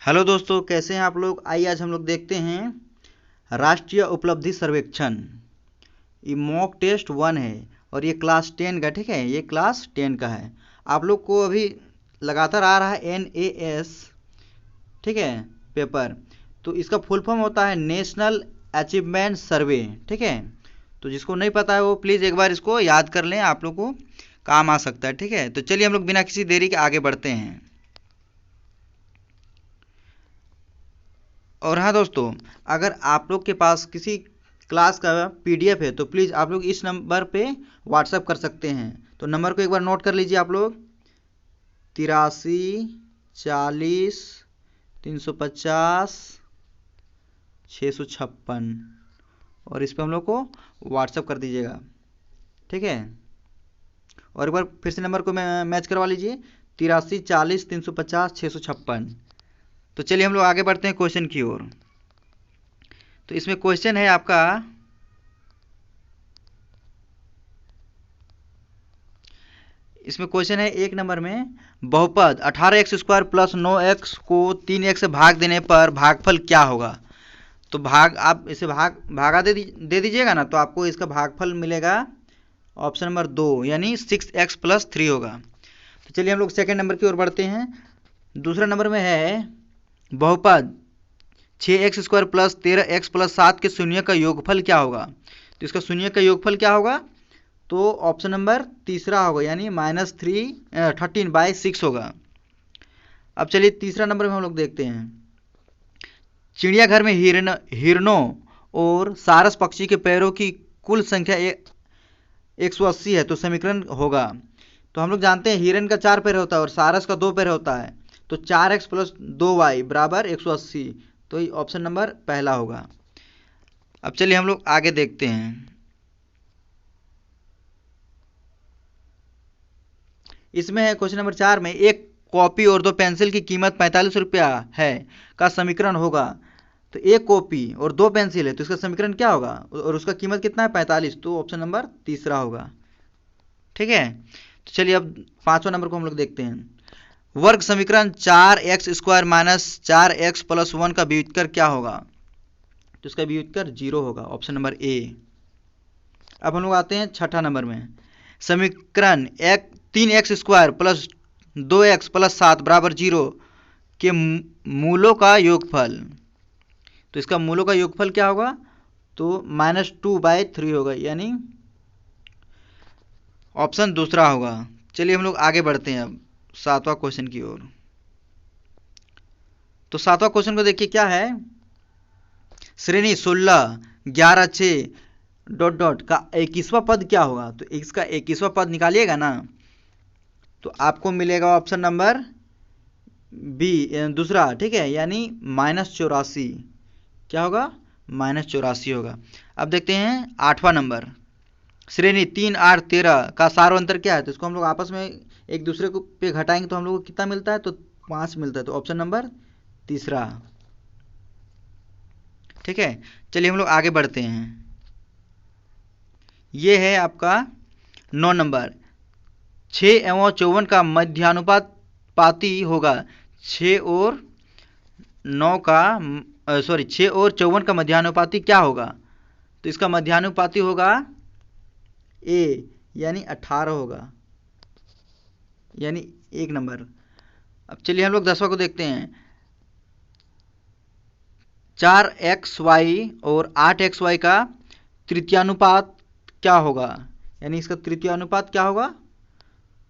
Hello दोस्तों, कैसे हैं आप लोग। आइए आज हम लोग देखते हैं राष्ट्रीय उपलब्धि सर्वेक्षण। ये मॉक टेस्ट 1 है और ये क्लास 10 का, ठीक है, ये क्लास 10 का है। आप लोग को अभी लगातार आ रहा है NAS, ठीक है, पेपर। तो इसका फुल फॉर्म होता है नेशनल अचीवमेंट सर्वे, ठीक है। तो जिसको नहीं पता है वो प्लीज़ एक बार इसको याद कर लें, आप लोग को काम आ सकता है, ठीक है। तो चलिए हम लोग बिना किसी देरी के आगे बढ़ते हैं। और हाँ दोस्तों, अगर आप लोग के पास किसी क्लास का PDF है तो प्लीज़ आप लोग इस नंबर पे व्हाट्सएप कर सकते हैं। तो नंबर को एक बार नोट कर लीजिए आप लोग, 83 40 350 656, और इस पर हम लोग को व्हाट्सएप कर दीजिएगा, ठीक है। और एक बार फिर से नंबर को मैच करवा लीजिए, 83 40 350 656। तो चलिए हम लोग आगे बढ़ते हैं क्वेश्चन की ओर। तो इसमें क्वेश्चन है आपका, एक नंबर में, बहुपद 18x² + 9x को 3x से भाग देने पर भागफल क्या होगा। तो आप इसे भागा दे दीजिएगा ना, तो आपको इसका भागफल मिलेगा ऑप्शन नंबर 2 यानी 6x + 3 होगा। तो चलिए हम लोग सेकेंड नंबर की ओर बढ़ते हैं। दूसरा नंबर में है बहुपद 6x² + 13x + 7 के शून्य का योगफल क्या होगा। तो इसका शून्य का योगफल क्या होगा, तो ऑप्शन नंबर तीसरा होगा यानी -13/6 होगा। अब चलिए तीसरा नंबर में हम लोग देखते हैं, चिड़ियाघर में हिरणों और सारस पक्षी के पैरों की कुल संख्या 180 है, तो समीकरण होगा। तो हम लोग जानते हैं हिरन का 4 पैर होता है और सारस का 2 पैर होता है, तो 4x + 2y = 180, तो ये ऑप्शन नंबर पहला होगा। अब चलिए हम लोग आगे देखते हैं। इसमें है क्वेश्चन नंबर 4 में, एक कॉपी और 2 पेंसिल की कीमत 45 रुपया है का समीकरण होगा। तो एक कॉपी और 2 पेंसिल है तो इसका समीकरण क्या होगा, और उसका कीमत कितना है 45, तो ऑप्शन नंबर तीसरा होगा, ठीक है। तो चलिए अब पांचवा नंबर को हम लोग देखते हैं, वर्ग समीकरण 4x² - 4x + 1 का व्युत्तर क्या होगा। तो इसका व्युत्तर 0 होगा, ऑप्शन नंबर ए। अब हम लोग आते हैं छठा नंबर में, समीकरण 3x² + 2x + 7 = 0 के मूलों का योगफल। तो इसका मूलों का योगफल क्या होगा, तो -2/3 होगा यानी ऑप्शन दूसरा होगा। चलिए हम लोग आगे बढ़ते हैं अब सातवां क्वेश्चन की ओर। तो सातवां क्वेश्चन को देखिए क्या है, श्रेणी 16 11 6 ... का 21वां पद क्या होगा। तो इसका 21वां पद निकालिएगा ना, तो आपको मिलेगा ऑप्शन नंबर बी दूसरा, ठीक है, यानी -84। क्या होगा, -84 होगा। अब देखते हैं आठवां नंबर, श्रेणी 3 8 13 का सार्वंतर क्या है। तो इसको हम लोग आपस में एक दूसरे को पे घटाएंगे तो हम लोग को कितना मिलता है, तो 5 मिलता है, तो ऑप्शन नंबर तीसरा, ठीक है। चलिए हम लोग आगे बढ़ते हैं। ये है आपका 9 नंबर, 6 एवं 54 का मध्यानुपात पाती होगा। 6 और 9 का 6 और 54 का मध्यानुपाती क्या होगा। तो इसका मध्यानुपाती होगा ए यानी 18 होगा, यानी 1 नंबर। अब चलिए हम लोग 10वां को देखते हैं, 4xy और 8xy का तृतीयानुपात क्या होगा, यानी इसका तृतीयानुपात क्या होगा।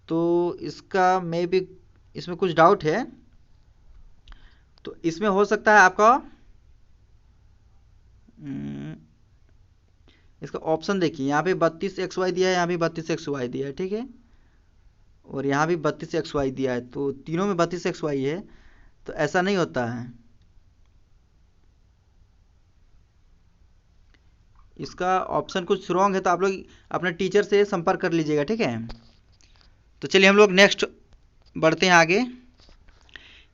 तो इसका मे भी इसमें कुछ डाउट है, तो इसमें हो सकता है आपका इसका ऑप्शन देखिए, यहाँ पे 32xy दिया है, यहाँ भी 32xy दिया है, ठीक है, और यहाँ भी 32xy दिया है, तो तीनों में 32xy है, तो ऐसा नहीं होता है। इसका ऑप्शन कुछ रॉन्ग है, तो आप लोग अपने टीचर से संपर्क कर लीजिएगा, ठीक है। तो चलिए हम लोग नेक्स्ट बढ़ते हैं आगे।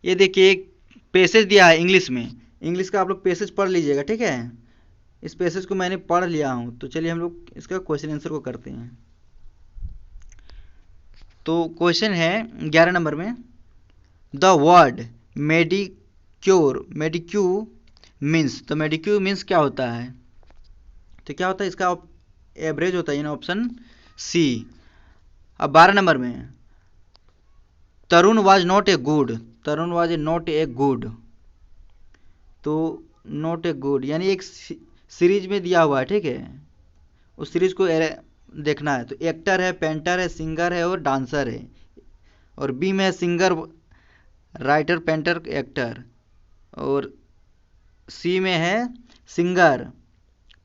ये देखिए एक पैसेज दिया है इंग्लिश में, इंग्लिश का आप लोग पैसेज पढ़ लीजिएगा, ठीक है। इस पैसेज को मैंने पढ़ लिया हूँ, तो चलिए हम लोग इसका क्वेश्चन आंसर को करते हैं। तो क्वेश्चन है 11 नंबर में, द वर्ड क्योर मेडिक्यू मीन्स, तो मेडिक्यू मीन्स क्या होता है, तो क्या होता है इसका एवरेज होता है, यानी ऑप्शन सी। अब 12 नंबर में Tarun was not a good, Tarun was not a good, तो नॉट ए गुड यानी एक सीरीज में दिया हुआ है, ठीक है, उस सीरीज को देखना है। तो एक्टर है, पेंटर है, सिंगर है और डांसर है। और बी में है सिंगर, राइटर, पेंटर, एक्टर। और सी में है सिंगर,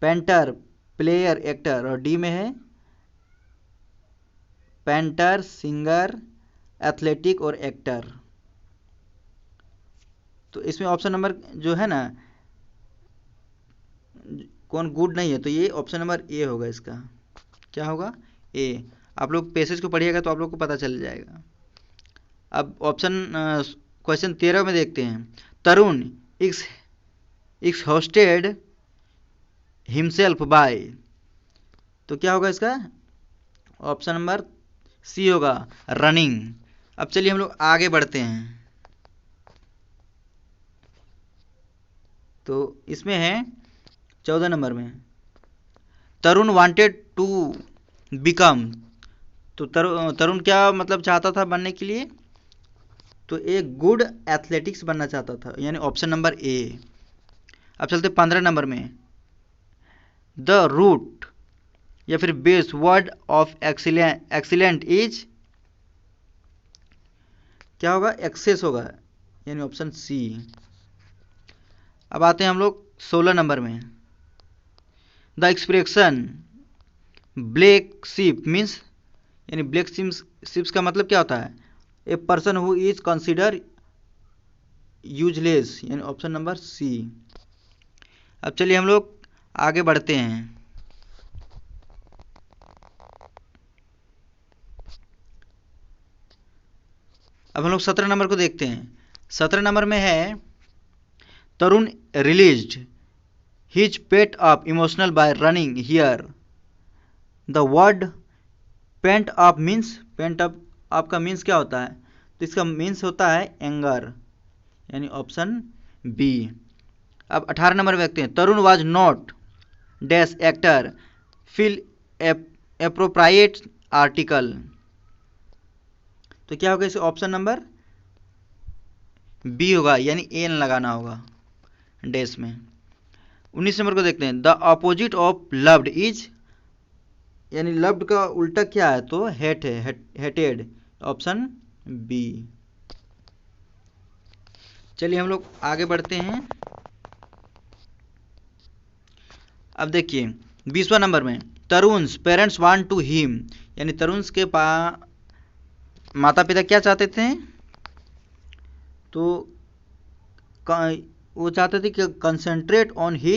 पेंटर, प्लेयर, एक्टर। और डी में है पेंटर, सिंगर, एथलेटिक और एक्टर। तो इसमें ऑप्शन नंबर जो है ना, कौन गुड नहीं है, तो ये ऑप्शन नंबर ए होगा इसका। क्या होगा, ए। आप लोग पैसेज को पढ़िएगा तो आप लोग को पता चल जाएगा। अब ऑप्शन क्वेश्चन 13 में देखते हैं। तरुण इक्स होस्टेड हिमसेल्फ बाय, तो क्या होगा इसका, ऑप्शन नंबर सी होगा, रनिंग। अब चलिए हम लोग आगे बढ़ते हैं। तो इसमें है 14 नंबर में तरुण वांटेड टू बिकम, तो तरुण क्या मतलब चाहता था बनने के लिए, तो एक गुड एथलेटिक्स बनना चाहता था, यानी ऑप्शन नंबर ए। अब चलते 15 नंबर में। द रूट या फिर base word of excellent is, क्या होगा, एक्सेस होगा, यानी ऑप्शन सी। अब आते हैं हम लोग 16 नंबर में। The expression black ship means, यानी ब्लैक शिप्स का मतलब क्या होता है, a person who is consider useless, यानी ऑप्शन नंबर सी। अब चलिए हम लोग आगे बढ़ते हैं। अब हम लोग 17 नंबर को देखते हैं। 17 नंबर में है Tarun released his pent up emotional by running here. The word pent up means, pent up आपका मीन्स क्या होता है, तो इसका मीन्स होता है एंगर, यानी ऑप्शन बी। अब 18 नंबर में देखते हैं। Tarun was not dash actor fill appropriate article, तो क्या होगा इसे, ऑप्शन नंबर बी होगा, यानी एन लगाना होगा डैश में। 19 नंबर को देखते हैं। The opposite of loved is, यानी लव्ड का उल्टा क्या है, तो हेट है, हेटेड, ऑप्शन बी। चलिए हम लोग आगे बढ़ते हैं। अब देखिए 20वां नंबर में तरुण्स पेरेंट्स वांट टू हिम, यानी तरुण्स के माता पिता क्या चाहते थे, तो वो चाहते थे कि कंसंट्रेट ऑन ही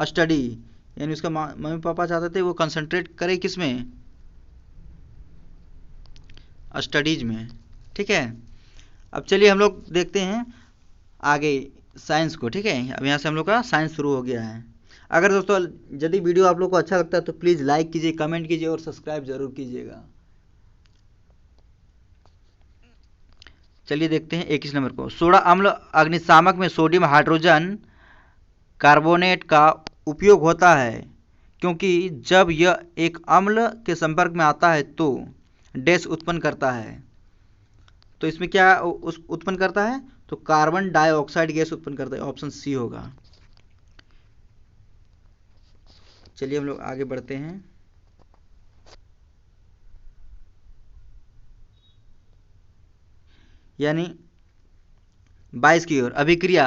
स्टडी, यानी उसका मम्मी पापा चाहते थे वो कंसंट्रेट करे किस में, स्टडीज में, ठीक है। अब चलिए हम लोग देखते हैं आगे साइंस को, ठीक है। अब यहाँ से हम लोग का साइंस शुरू हो गया है। अगर दोस्तों यदि वीडियो आप लोग को अच्छा लगता है तो प्लीज़ लाइक कीजिए, कमेंट कीजिए और सब्सक्राइब जरूर कीजिएगा। चलिए देखते हैं 21 नंबर को। सोडा अम्ल अग्निशामक में सोडियम हाइड्रोजन कार्बोनेट का उपयोग होता है क्योंकि जब यह एक अम्ल के संपर्क में आता है तो डैश उत्पन्न करता है। तो इसमें क्या उत्पन्न करता है, तो कार्बन डाइऑक्साइड गैस उत्पन्न करता है, ऑप्शन सी होगा। चलिए हम लोग आगे बढ़ते हैं। यानी 22 की ओर। अभिक्रिया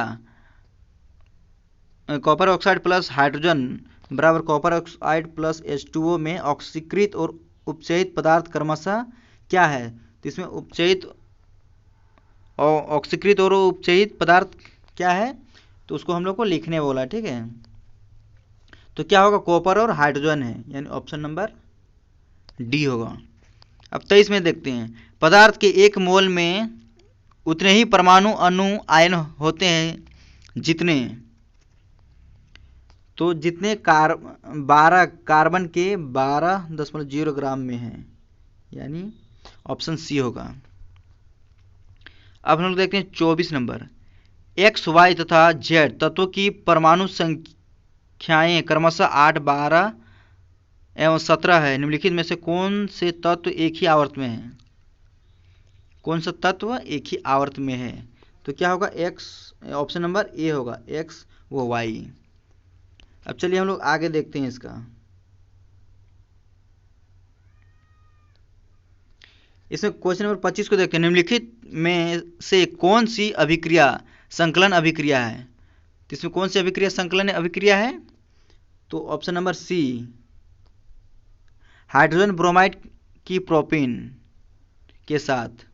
कॉपर ऑक्साइड प्लस हाइड्रोजन बराबर कॉपर ऑक्साइड प्लस H2O में ऑक्सीकृत और उपचयित पदार्थ क्रमशः क्या है, तो इसमें उपचयित ऑक्सीकृत और उपचयित पदार्थ क्या है, तो उसको हम लोग को लिखने बोला, ठीक है। तो क्या होगा, कॉपर और हाइड्रोजन है, यानी ऑप्शन नंबर डी होगा। अब 23 में देखते हैं। पदार्थ के एक मोल में उतने ही परमाणु अणु आयन होते हैं जितने, तो जितने 12 कार्बन के 12.0 ग्राम में है, यानी ऑप्शन सी होगा। अब हम लोग देखते हैं 24 नंबर। एक्स वाई तथा जेड तत्वों की परमाणु संख्याएं क्रमशः 8, 12 एवं 17 है। निम्नलिखित में से कौन से तत्व एक ही आवर्त में है? कौन सा तत्व एक ही आवर्त में है? तो क्या होगा? एक्स, ऑप्शन नंबर ए होगा, एक्स वो वाई। अब चलिए हम लोग आगे देखते हैं इसका। इसमें क्वेश्चन नंबर 25 को देखते हैं। निम्नलिखित में से कौन सी अभिक्रिया संकलन अभिक्रिया है? तो इसमें कौन सी अभिक्रिया संकलन अभिक्रिया है? तो option number C, hydrogen bromide की प्रोपीन के साथ।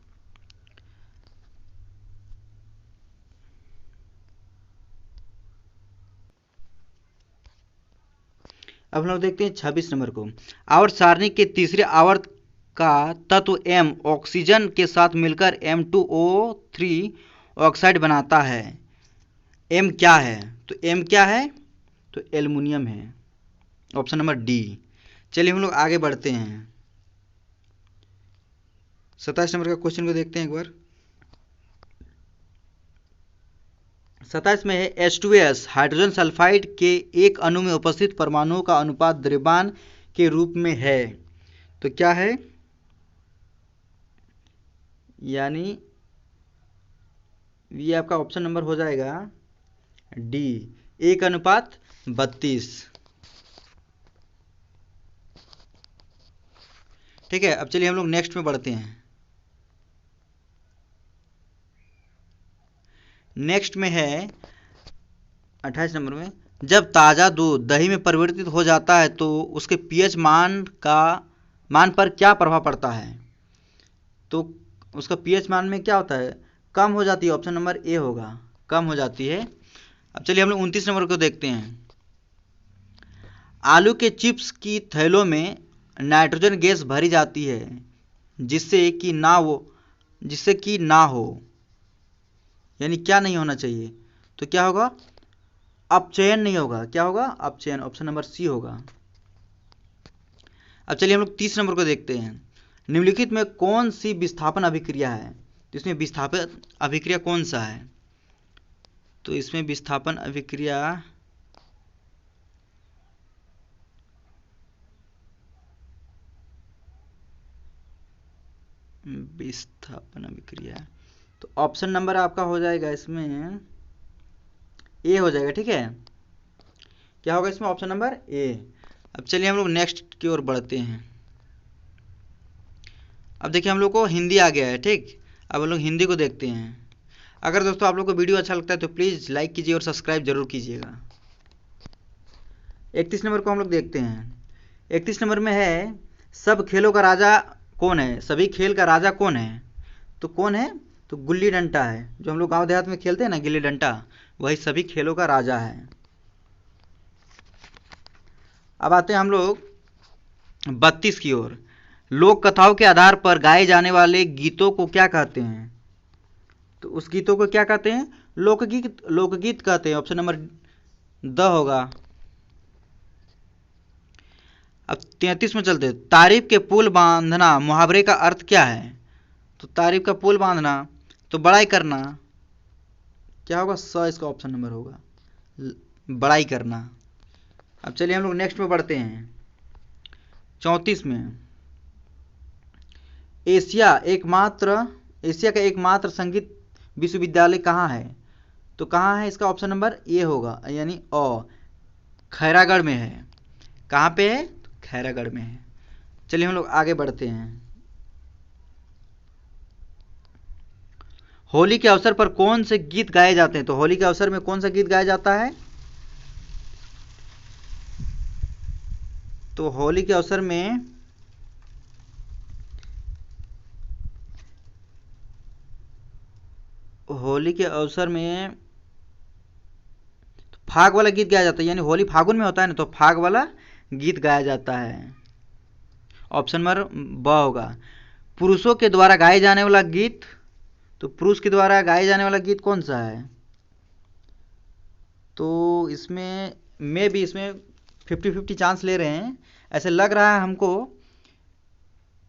अब हम लोग देखते हैं 26 नंबर को। आवर्त सारणी के तीसरे आवर्त का तत्व M ऑक्सीजन के साथ मिलकर M2O3 ऑक्साइड बनाता है। M क्या है? तो M क्या है? तो एल्युमिनियम है, ऑप्शन नंबर डी। चलिए हम लोग आगे बढ़ते हैं। 27 नंबर का क्वेश्चन को देखते हैं एक बार। 27 में है H2S हाइड्रोजन सल्फाइड के एक अणु में उपस्थित परमाणुओं का अनुपात द्रव्यमान के रूप में है। तो क्या है? यानी ये आपका ऑप्शन नंबर हो जाएगा डी, 1:32। ठीक है, अब चलिए हम लोग नेक्स्ट में बढ़ते हैं। नेक्स्ट में है 28 नंबर में, जब ताज़ा दूध दही में परिवर्तित हो जाता है तो उसके पीएच मान पर क्या प्रभाव पड़ता है? तो उसका पीएच मान में क्या होता है? कम हो जाती है, ऑप्शन नंबर ए होगा, कम हो जाती है। अब चलिए हम लोग 29 नंबर को देखते हैं। आलू के चिप्स की थैलों में नाइट्रोजन गैस भरी जाती है जिससे कि ना हो, यानी क्या नहीं होना चाहिए? तो क्या होगा? अपचयन नहीं होगा। क्या होगा? अपचयन, ऑप्शन नंबर सी होगा। अब चलिए हम लोग 30 नंबर को देखते हैं। निम्नलिखित में कौन सी विस्थापन अभिक्रिया है? तो इसमें विस्थापन अभिक्रिया कौन सा है? तो इसमें विस्थापन अभिक्रिया तो ऑप्शन नंबर आपका हो जाएगा इसमें ए हो जाएगा। ठीक है, क्या होगा इसमें? Option number A. अब चलिए हम लोग नेक्स्ट की ओर बढ़ते हैं। अब देखिए हम लोग को हिंदी आ गया है। ठीक, अब हम लोग हिंदी को देखते हैं। अगर दोस्तों आप लोग को वीडियो अच्छा लगता है तो प्लीज़ लाइक कीजिए और सब्सक्राइब जरूर कीजिएगा। 31 नंबर को हम लोग देखते हैं। 31 नंबर में है, सब खेलों का राजा कौन है? सभी खेल का राजा कौन है? तो कौन है? तो गुल्ली डंडा है, जो हम लोग गांव देहात में खेलते हैं ना, गिल्ली डंडा, वही सभी खेलों का राजा है। अब आते हैं हम लोग 32 की ओर। लोक कथाओं के आधार पर गाए जाने वाले गीतों को क्या कहते हैं? तो उस गीतों को क्या कहते हैं? लोकगीत कहते हैं, ऑप्शन नंबर द होगा। अब 33 में चलते हैं। तारीफ के पुल बांधना मुहावरे का अर्थ क्या है? तो तारीफ का पुल बांधना तो बड़ाई करना। क्या होगा? स इसका ऑप्शन नंबर होगा, बड़ाई करना। अब चलिए हम लोग नेक्स्ट में बढ़ते हैं। 34 में, एशिया का एकमात्र संगीत विश्वविद्यालय कहाँ है? तो कहाँ है? इसका ऑप्शन नंबर ए होगा, यानी खैरागढ़ में है। कहाँ पे है? तो खैरागढ़ में है। चलिए हम लोग आगे बढ़ते हैं। होली के अवसर पर कौन से गीत गाए जाते हैं? तो होली के अवसर में कौन सा गीत गाया जाता है? तो होली के अवसर में फाग वाला गीत गाया जाता है, यानी होली फागुन में होता है ना, तो फाग वाला गीत गाया जाता है। ऑप्शन नंबर ब होगा। पुरुषों के द्वारा गाए जाने वाला गीत, तो पुरुष के द्वारा गाए जाने वाला गीत कौन सा है? तो इसमें भी इसमें 50-50 चांस ले रहे हैं, ऐसे लग रहा है हमको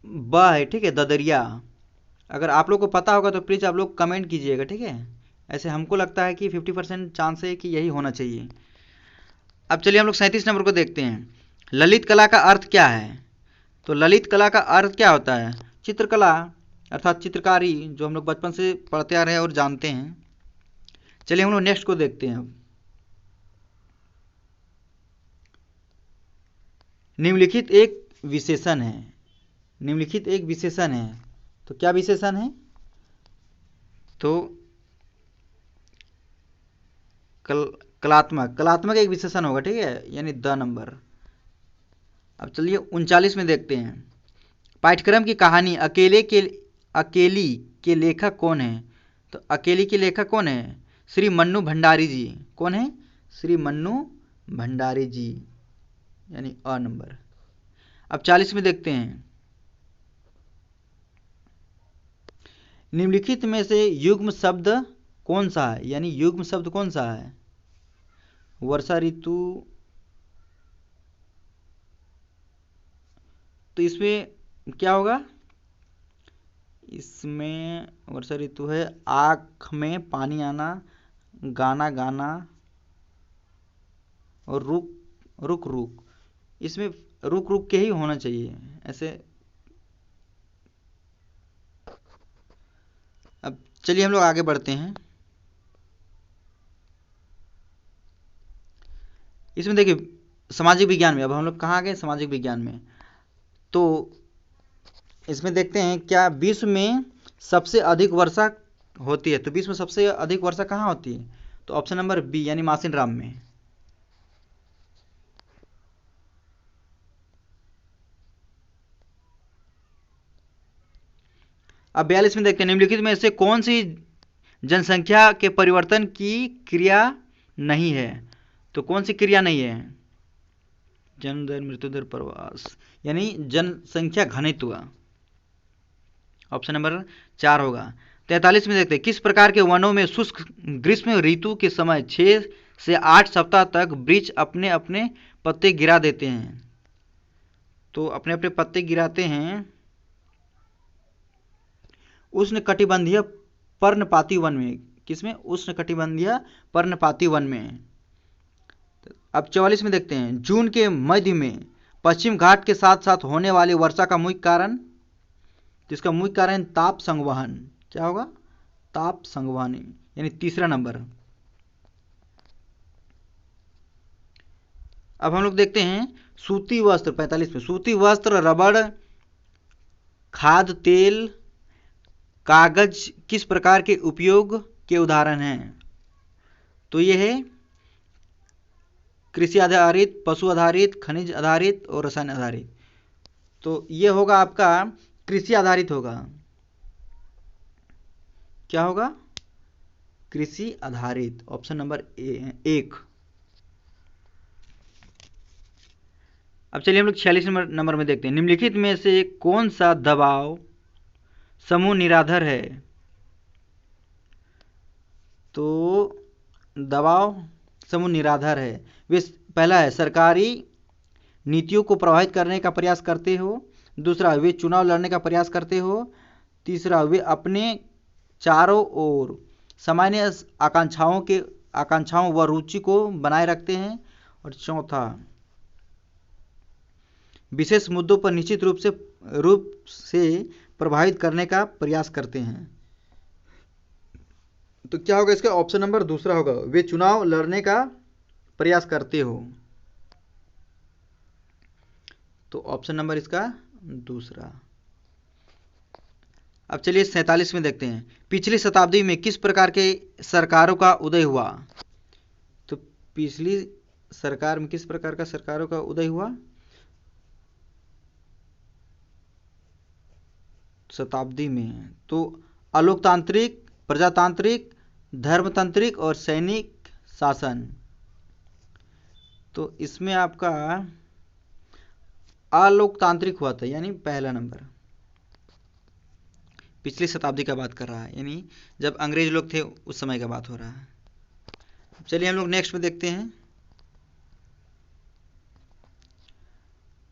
ब है। ठीक है, ददरिया, अगर आप लोग को पता होगा तो प्लीज़ आप लोग कमेंट कीजिएगा, ठीक है। ऐसे हमको लगता है कि 50% चांस है कि यही होना चाहिए। अब चलिए हम लोग 37 नंबर को देखते हैं। ललित कला का अर्थ क्या है? तो ललित कला का अर्थ क्या होता है? चित्रकला अर्थात चित्रकारी, जो हम लोग बचपन से पढ़ते आ रहे हैं और जानते हैं। चलिए हम लोग नेक्स्ट को देखते हैं। निम्नलिखित एक विशेषण है। निम्नलिखित एक विशेषण है, तो क्या विशेषण है? तो कलात्मक, कलात्मक एक विशेषण होगा, ठीक है, यानी द नंबर। अब चलिए 39 में देखते हैं। पाठ्यक्रम की कहानी अकेली के लेखक कौन है? तो अकेली के लेखक कौन है? श्री मन्नू भंडारी जी। कौन है? श्री मन्नू भंडारी जी, यानी अ नंबर। अब 40 में देखते हैं। निम्नलिखित में से युग्म शब्द कौन सा है? यानी युग्म शब्द कौन सा है? वर्षा ऋतु, तो इसमें क्या होगा? इसमें वर्षा ऋतु है, आँख में पानी आना, गाना गाना और रुक रुक रुक। इसमें रुक रुक के ही होना चाहिए ऐसे। अब चलिए हम लोग आगे बढ़ते हैं। इसमें देखिए सामाजिक विज्ञान में, अब हम लोग कहाँ आ गए? सामाजिक विज्ञान में। तो इसमें देखते हैं क्या विश्व में सबसे अधिक वर्षा होती है? तो विश्व में सबसे अधिक वर्षा कहाँ होती है? तो ऑप्शन नंबर बी, यानी मासिन राम में। अब 42 में देखते हैं। निम्नलिखित में से कौन सी जनसंख्या के परिवर्तन की क्रिया नहीं है? तो कौन सी क्रिया नहीं है? जन्म दर, मृत्यु दर, प्रवास, यानी जनसंख्या घनत्व। ऑप्शन नंबर 4 होगा। 43 में देखते हैं। किस प्रकार के वनों में शुष्क ग्रीष्म ऋतु के समय 6 से 8 सप्ताह तक वृक्ष अपने अपने पत्ते गिरा देते हैं? तो अपने अपने पत्ते गिराते हैं उष्णकटिबंधीय पर्णपाती वन में। किसमें? उष्णकटिबंधीय पर्णपाती वन में। अब 44 में देखते हैं। जून के मध्य में पश्चिम घाट के साथ साथ होने वाली वर्षा का मुख्य कारण? जिसका मुख्य कारण ताप संवहन। क्या होगा? ताप संवहन, यानी तीसरा नंबर। अब हम लोग देखते हैं सूती वस्त्र। 45 में सूती वस्त्र, रबड़, खाद्य तेल, कागज किस प्रकार के उपयोग के उदाहरण हैं? तो ये है कृषि आधारित, पशु आधारित, खनिज आधारित और रसायन आधारित। तो ये होगा आपका कृषि आधारित होगा। क्या होगा? कृषि आधारित, ऑप्शन नंबर 1। अब चलिए हम लोग 46 नंबर में देखते हैं। निम्नलिखित में से कौन सा दबाव समूह निराधार है? तो दबाव समूह निराधार है। वे पहला है सरकारी नीतियों को प्रभावित करने का प्रयास करते हो। दूसरा, वे चुनाव लड़ने का प्रयास करते हो। तीसरा, वे अपने चारों ओर सामान्य आकांक्षाओं व रुचि को बनाए रखते हैं। और चौथा, विशेष मुद्दों पर निश्चित रूप से प्रभावित करने का प्रयास करते हैं। तो क्या होगा इसका? ऑप्शन नंबर दूसरा होगा, वे चुनाव लड़ने का प्रयास करते हो। तो ऑप्शन नंबर इसका दूसरा। अब चलिए 47 में देखते हैं। पिछली शताब्दी में किस प्रकार के सरकारों का उदय हुआ? तो पिछली सरकार में किस प्रकार का सरकारों का उदय हुआ? शताब्दी में तो अलोकतांत्रिक, प्रजातांत्रिक, धर्मतांत्रिक और सैनिक शासन। तो इसमें आपका अलोकतांत्रिक हुआ था, यानी पहला नंबर। पिछली शताब्दी का बात कर रहा है, यानी जब अंग्रेज लोग थे उस समय का बात हो रहा है। चलिए हम लोग नेक्स्ट में देखते हैं।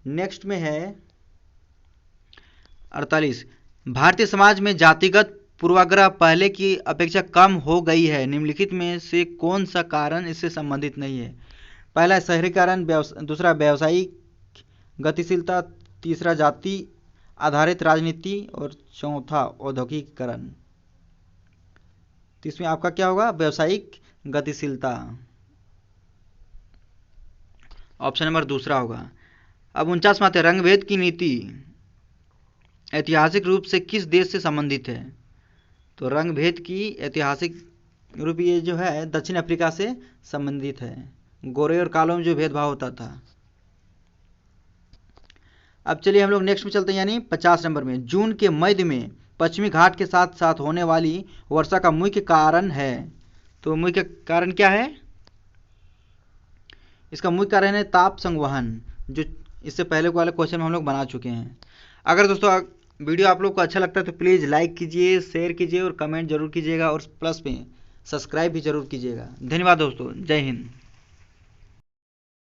नेक्स्ट में है 48। भारतीय समाज में जातिगत पूर्वाग्रह पहले की अपेक्षा कम हो गई है, निम्नलिखित में से कौन सा कारण इससे संबंधित नहीं है? पहला शहरीकरण, दूसरा व्यावसायिक गतिशीलता, तीसरा जाति आधारित राजनीति और चौथा औद्योगिकीकरण। तो इसमें आपका क्या होगा? व्यावसायिक गतिशीलता, ऑप्शन नंबर दूसरा होगा। अब 49वां है, रंगभेद की नीति ऐतिहासिक रूप से किस देश से संबंधित है? तो रंगभेद की ऐतिहासिक रूप ये जो है दक्षिण अफ्रीका से संबंधित है, गोरे और कालों में जो भेदभाव होता था। अब चलिए हम लोग नेक्स्ट में चलते हैं, यानी 50 नंबर में, जून के मध्य में पश्चिमी घाट के साथ साथ होने वाली वर्षा का मुख्य कारण है। तो मुख्य कारण क्या है? इसका मुख्य कारण है ताप संवहन, जो इससे पहले वाले क्वेश्चन में हम लोग बना चुके हैं। अगर दोस्तों वीडियो आप लोग को अच्छा लगता है तो प्लीज़ लाइक कीजिए, शेयर कीजिए और कमेंट जरूर कीजिएगा, और प्लस में सब्सक्राइब भी जरूर कीजिएगा। धन्यवाद दोस्तों, जय हिंद।